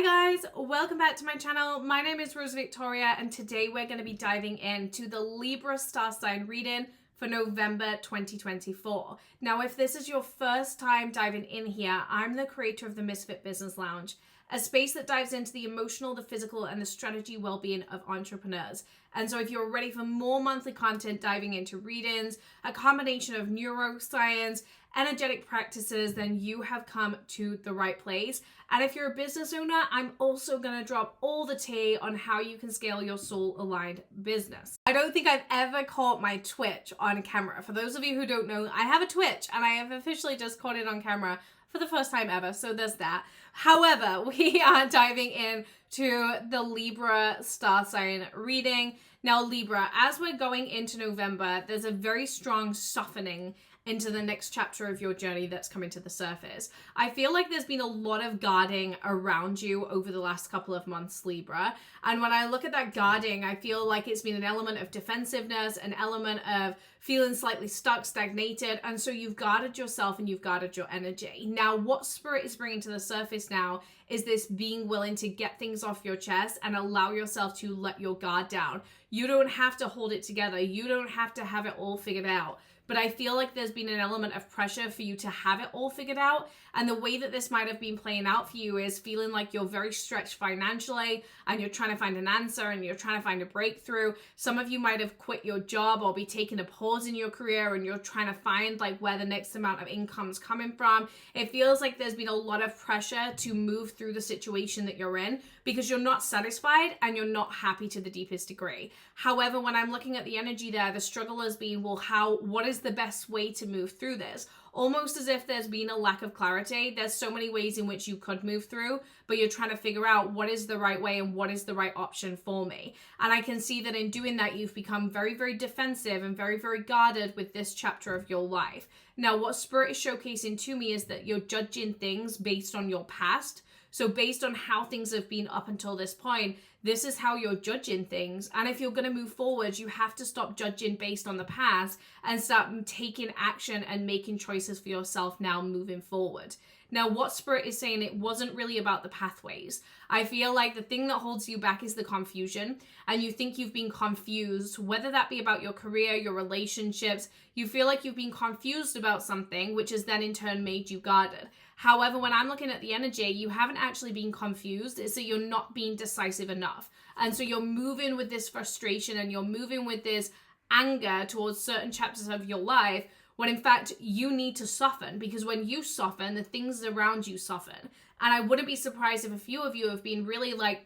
Hi guys, welcome back to my channel. My name is Rosie Victoria and today we're going to be diving into the Libra star sign reading for November 2024. Now, if this is your first time diving in here, I'm the creator of the Misfit Business Lounge, a space that dives into the emotional, the physical, and the strategy well-being of entrepreneurs. And so if you're ready for more monthly content diving into readings, a combination of neuroscience, energetic practices, then you have come to the right place. And if you're a business owner, I'm also going to drop all the tea on how you can scale your soul-aligned business. I don't think I've ever caught my Twitch on camera. For those of you who don't know, I have a Twitch and I have officially just caught it on camera for the first time ever, so there's that. However, we are diving in to the Libra star sign reading. Now, Libra, as we're going into November, there's a very strong softening into the next chapter of your journey that's coming to the surface. I feel like there's been a lot of guarding around you over the last couple of months, Libra. And when I look at that guarding, I feel like it's been an element of defensiveness, an element of feeling slightly stuck, stagnated. And so you've guarded yourself and you've guarded your energy. Now, what Spirit is bringing to the surface now is this being willing to get things off your chest and allow yourself to let your guard down. You don't have to hold it together. You don't have to have it all figured out. But I feel like there's been an element of pressure for you to have it all figured out. And the way that this might have been playing out for you is feeling like you're very stretched financially and you're trying to find an answer and you're trying to find a breakthrough. Some of you might have quit your job or be taking a pause in your career and you're trying to find like where the next amount of income's coming from. It feels like there's been a lot of pressure to move through the situation that you're in because you're not satisfied and you're not happy to the deepest degree. However, when I'm looking at the energy there, the struggle has been, well, what is the best way to move through this? Almost as if there's been a lack of clarity. There's so many ways in which you could move through, but you're trying to figure out what is the right way and what is the right option for me. And I can see that in doing that, you've become very, very defensive and very, very guarded with this chapter of your life. Now, what Spirit is showcasing to me is that you're judging things based on your past. So based on how things have been up until this point, this is how you're judging things. And if you're going to move forward, you have to stop judging based on the past and start taking action and making choices for yourself now moving forward. Now, what Spirit is saying, it wasn't really about the pathways. I feel like the thing that holds you back is the confusion, and you think you've been confused, whether that be about your career, your relationships. You feel like you've been confused about something, which has then in turn made you guarded. However, when I'm looking at the energy, you haven't actually been confused. It's that you're not being decisive enough. And so you're moving with this frustration and you're moving with this anger towards certain chapters of your life, when in fact you need to soften, because when you soften, the things around you soften. And I wouldn't be surprised if a few of you have been really like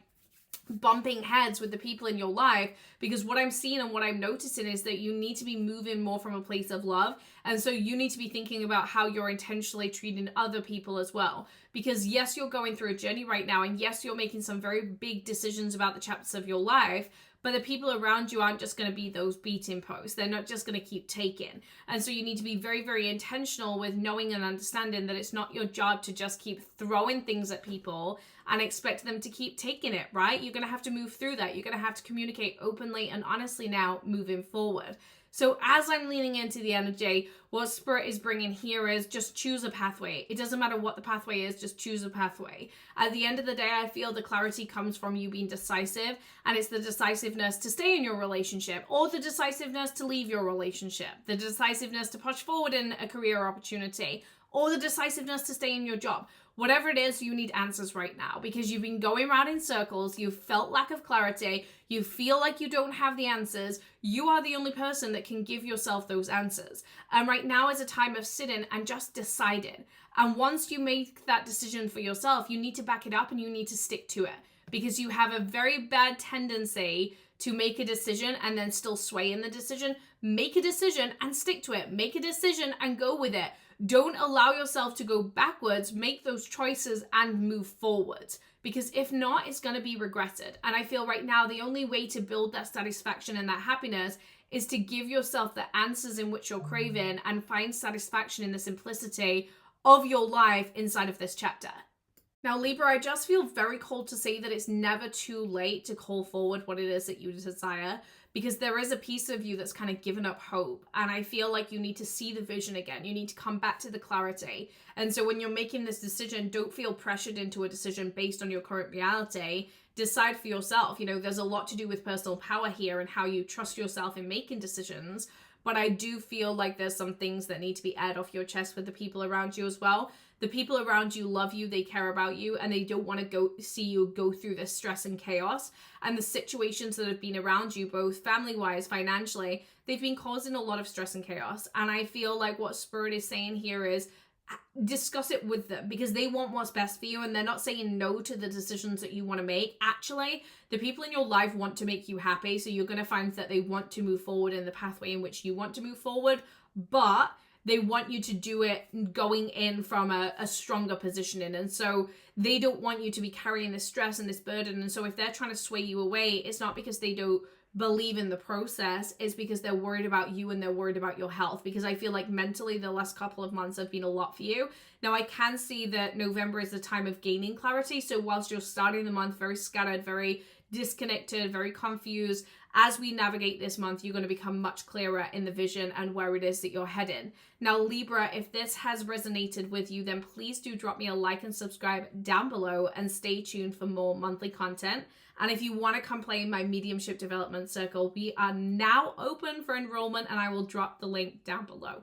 bumping heads with the people in your life, because what I'm seeing and what I'm noticing is that you need to be moving more from a place of love. And so you need to be thinking about how you're intentionally treating other people as well. Because yes, you're going through a journey right now, and yes, you're making some very big decisions about the chapters of your life, but the people around you aren't just going to be those beating posts. They're not just going to keep taking. And so you need to be very, very intentional with knowing and understanding that it's not your job to just keep throwing things at people and expect them to keep taking it, right? You're going to have to move through that. You're going to have to communicate openly and honestly now moving forward. So as I'm leaning into the energy, what Spirit is bringing here is just choose a pathway. It doesn't matter what the pathway is, just choose a pathway. At the end of the day, I feel the clarity comes from you being decisive, and it's the decisiveness to stay in your relationship or the decisiveness to leave your relationship, the decisiveness to push forward in a career opportunity, or the decisiveness to stay in your job. Whatever it is, you need answers right now because you've been going around in circles. You've felt lack of clarity. You feel like you don't have the answers. You are the only person that can give yourself those answers. And right now is a time of sitting and just deciding. And once you make that decision for yourself, you need to back it up and you need to stick to it, because you have a very bad tendency to make a decision and then still sway in the decision. Make a decision and stick to it. Make a decision and go with it. Don't allow yourself to go backwards. Make those choices and move forward, because if not, it's going to be regretted. And I feel right now the only way to build that satisfaction and that happiness is to give yourself the answers in which you're craving and find satisfaction in the simplicity of your life inside of this chapter. Now, Libra, I just feel very called to say that it's never too late to call forward what it is that you desire, because there is a piece of you that's kind of given up hope. And I feel like you need to see the vision again. You need to come back to the clarity. And so when you're making this decision, don't feel pressured into a decision based on your current reality. Decide for yourself. You know, there's a lot to do with personal power here and how you trust yourself in making decisions. But I do feel like there's some things that need to be aired off your chest with the people around you as well. The people around you love you, they care about you, and they don't want to go see you go through this stress and chaos. And the situations that have been around you, both family-wise, financially, they've been causing a lot of stress and chaos. And I feel like what Spirit is saying here is discuss it with them, because they want what's best for you, and they're not saying no to the decisions that you want to make. Actually, the people in your life want to make you happy, so you're going to find that they want to move forward in the pathway in which you want to move forward, but they want you to do it going in from a stronger positioning. And so they don't want you to be carrying this stress and this burden. And so if they're trying to sway you away, it's not because they don't believe in the process, is because they're worried about you and they're worried about your health. Because I feel like mentally the last couple of months have been a lot for you. Now I can see that November is the time of gaining clarity. So whilst you're starting the month very scattered, very disconnected, very confused, as we navigate this month, you're going to become much clearer in the vision and where it is that you're heading. Now, Libra, if this has resonated with you, then please do drop me a like and subscribe down below, and stay tuned for more monthly content. And if you want to come play in my mediumship development circle, we are now open for enrollment, and I will drop the link down below.